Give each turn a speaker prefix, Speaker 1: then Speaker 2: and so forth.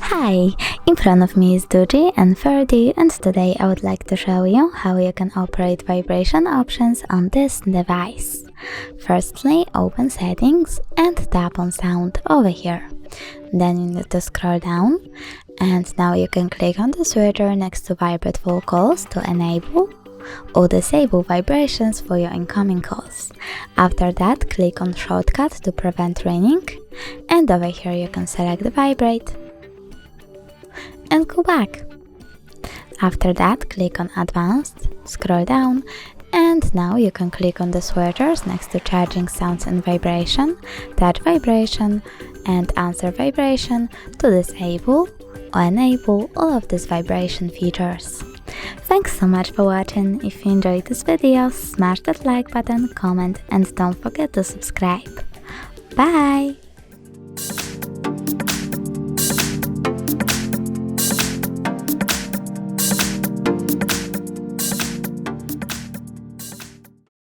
Speaker 1: Hi, in front of me is DOOGEE N30 and today I would like to show you how you can operate vibration options on this device. Firstly, open settings and tap on sound over here. Then you need to scroll down and now you can click on the switcher next to vibrate full calls to enable or disable vibrations for your incoming calls. After that, click on shortcut to prevent ringing and over here you can select the vibrate and go back. After that, click on advanced, scroll down and now you can click on the switchers next to charging sounds and vibration, touch vibration and answer vibration to disable or enable all of these vibration features. Thanks so much for watching. If you enjoyed this video, smash that like button, comment and don't forget to subscribe. Bye!